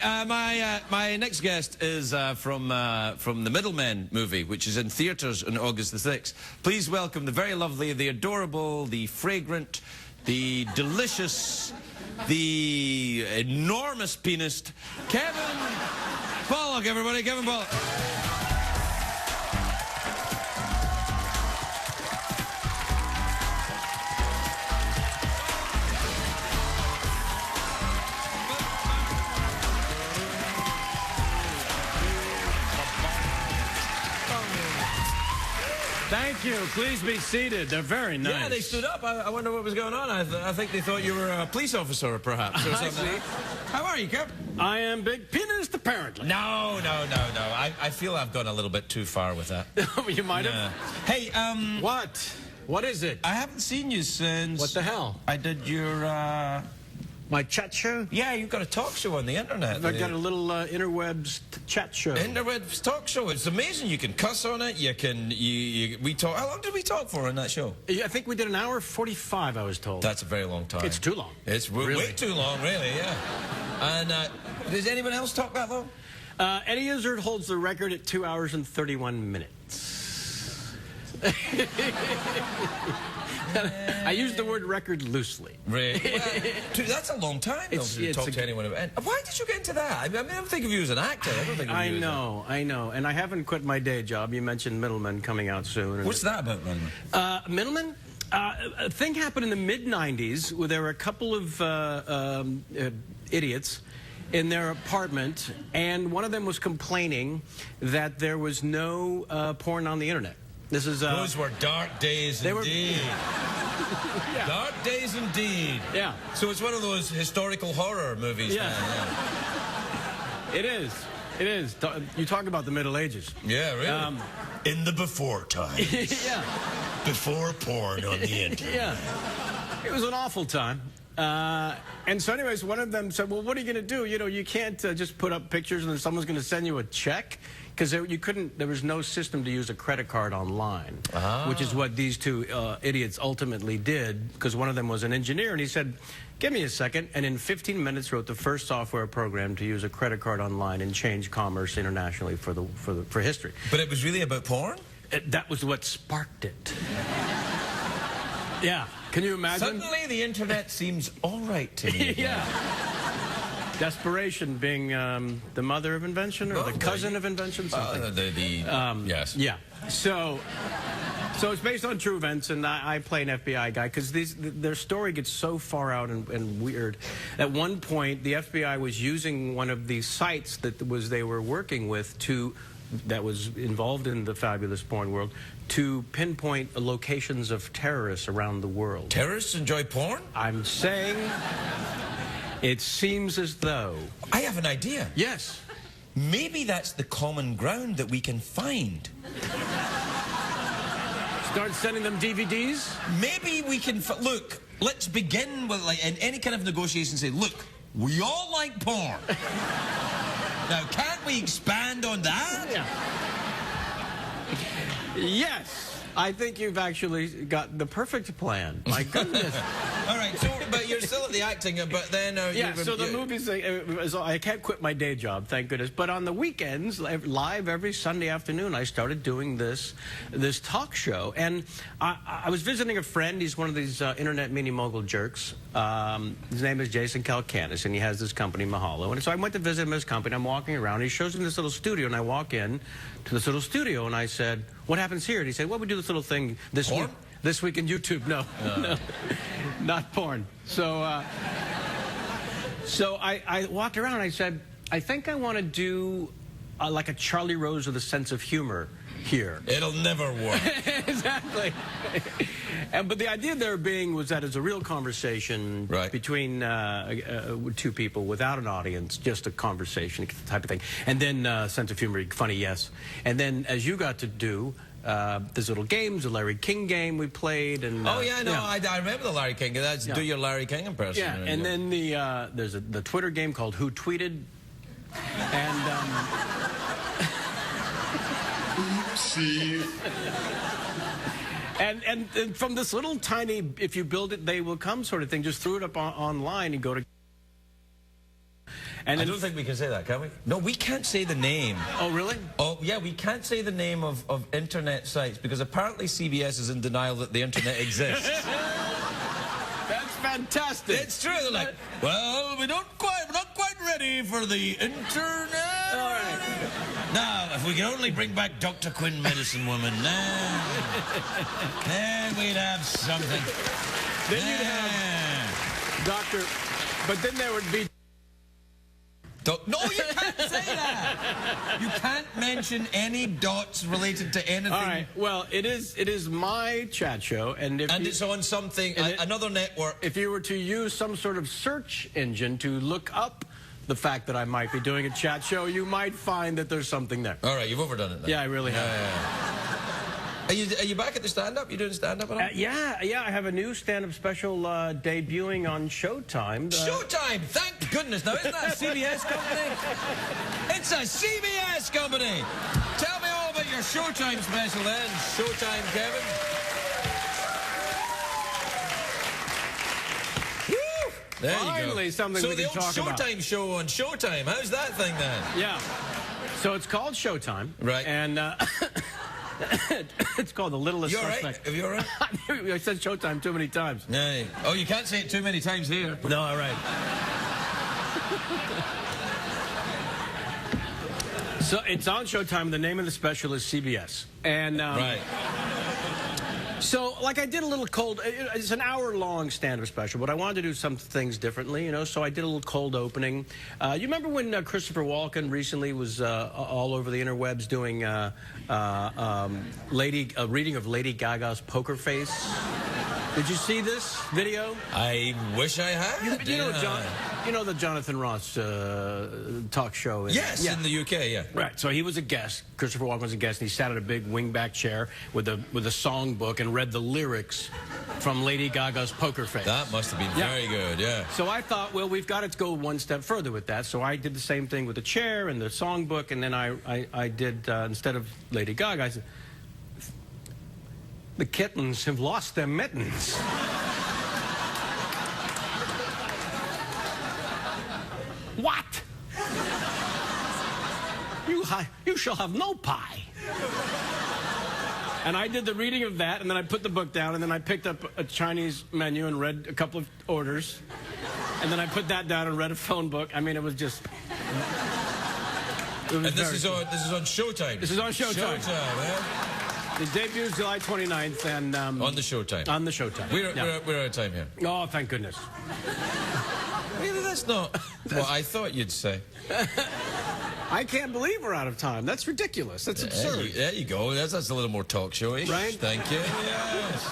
Right, my next guest is from the Middlemen movie, which is in theatres on August the 6th. Please welcome the very lovely, the adorable, the fragrant, the delicious, the enormous penis, Kevin Pollak, everybody, Kevin Pollak. Thank you. Please be seated. They're very nice. Yeah, they stood up. I wonder what was going on. I think they thought you were a police officer, perhaps, or something. How are you, Kev? I am big penis, apparently. No. I feel I've gone a little bit too far with that. You might have. Hey, What? What is it? I haven't seen you since... What the hell? I did your, My chat show? Yeah, you've got a talk show on the internet. I've got a little interwebs chat show. Interwebs talk show. It's amazing. You can cuss on it. You can... we talk... How long did we talk for on that show? I think we did an hour 45, I was told. That's a very long time. It's too long. It's way too long, really, yeah. And does anyone else talk that long? Eddie Izzard holds the record at 2 hours and 31 minutes. I use the word record loosely. Really? Well, that's a long time to talk to anyone about. Why did you get into that? I mean, I don't think of you as an actor. I don't think of you as I know. And I haven't quit my day job. You mentioned Middlemen coming out soon. What's that about, Middlemen? Middlemen? A thing happened in the mid-90s where there were a couple of idiots in their apartment, and one of them was complaining that there was no porn on the internet. This is those were dark days indeed. Yeah. Dark days indeed. Yeah. So it's one of those historical horror movies. Yeah. It is. It is. You talk about the Middle Ages. Yeah, really. In the before time. Yeah. Before porn on the internet. Yeah. It was an awful time. And so anyways, one of them said, well, what are you going to do? You know, you can't just put up pictures and then someone's going to send you a check. Because there was no system to use a credit card online, which is what these two idiots ultimately did, because one of them was an engineer, and he said, give me a second, and in 15 minutes wrote the first software program to use a credit card online and change commerce internationally for history. But it was really about porn? That was what sparked it. Yeah. Can you imagine? Suddenly the internet seems all right to me. Yeah. Desperation being the mother of invention, or the cousin of invention, something. Yes. Yeah. So it's based on true events, and I play an FBI guy because their story gets so far out and weird. At one point, the FBI was using one of these sites they were working with that was involved in the fabulous porn world to pinpoint locations of terrorists around the world. Terrorists enjoy porn? I'm saying. It seems as though... I have an idea. Yes. Maybe that's the common ground that we can find. Start sending them DVDs? Maybe we can... Look, let's begin with, like, in any kind of negotiation, say, look, we all like porn. Now, can't we expand on that? Yeah. Yes. I think you've actually got the perfect plan. My goodness. All right, so, but you're still at the acting, but then... yeah, so the movie's... I can't quit my day job, thank goodness. But on the weekends, live every Sunday afternoon, I started doing this talk show. And I was visiting a friend. He's one of these internet mini-mogul jerks. His name is Jason Calcanis, and he has this company, Mahalo. And so I went to visit him at his company. I'm walking around. He shows me this little studio, and I walk in to this little studio, and I said, what happens here? And he said, well, we do this little thing this week in YouTube. No, no, not porn. So I walked around and I said, I think I want to do like a Charlie Rose with a sense of humor here. It'll never work. Exactly. But the idea there was that it's a real conversation between two people without an audience, just a conversation type of thing. And then sense of humor, funny, yes. And then as you got to do, there's little games, the Larry King game we played. And, oh, yeah, no, yeah. I remember the Larry King. That's do your Larry King impression. Yeah, and then there's the Twitter game called Who Tweeted. And... See. And from this little tiny, if you build it, they will come sort of thing, just threw it up online and go to... And I don't think we can say that, can we? No, we can't say the name. Oh, really? Oh, yeah, we can't say the name of internet sites because apparently CBS is in denial that the internet exists. That's fantastic. It's true. They're like, well, we're not quite ready for the internet. All right. Now, if we could only bring back Dr. Quinn, Medicine Woman, then we'd have something. Then you'd have Dr. But then there would be... No, you can't say that. You can't mention any dots related to anything. All right. Well, it is my chat show, and it's on something, another network. If you were to use some sort of search engine to look up the fact that I might be doing a chat show, you might find that there's something there. All right, you've overdone it then. Yeah, I really have. Are you back at the stand-up? You doing stand-up at all? Yeah, I have a new stand-up special debuting on Showtime. Showtime! Thank goodness. Now, isn't that a CBS company? It's a CBS company! Tell me all about your Showtime special then. Showtime, Kevin. Woo! There Finally, you go. something we can talk about. So the old Showtime show on Showtime. How's that thing then? Yeah. So it's called Showtime. Right. And... it's called The Littlest Suspect. Right? Are you all right? I said Showtime too many times. No. Oh, you can't say it too many times here. No, all right. So it's on Showtime. The name of the special is CBS. And right. So, like, I did a little cold... It's an hour-long stand-up special, but I wanted to do some things differently, you know, so I did a little cold opening. You remember when Christopher Walken recently was all over the interwebs doing a reading of Lady Gaga's Poker Face? Did you see this video? I wish I had. You know the Jonathan Ross talk show? Yes, in the UK, yeah. Right, so he was a guest. Christopher Walken was a guest, and he sat at a big wingback chair with a songbook and read the lyrics from Lady Gaga's Poker Face. That must have been very good, yeah. So I thought, well, we've got to go one step further with that. So I did the same thing with the chair and the songbook, and then I did, instead of Lady Gaga, I said, the kittens have lost their mittens. What? You shall have no pie. And I did the reading of that, and then I put the book down, and then I picked up a Chinese menu and read a couple of orders. And then I put that down and read a phone book. I mean, it was just... And this is on Showtime? This is on Showtime. Showtime, eh? It debuts July 29th, and... on the Showtime? On the Showtime. We're out of time here. Oh, thank goodness. Really, that's not what I thought you'd say. I can't believe we're out of time. That's ridiculous. That's absurd. There you go. That's a little more talk showy. Right? Thank you. Yes.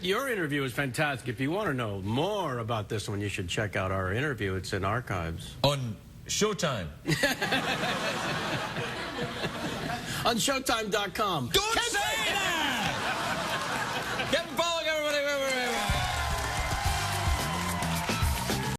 Your interview is fantastic. If you want to know more about this one, you should check out our interview. It's in archives. On Showtime. On Showtime.com. Don't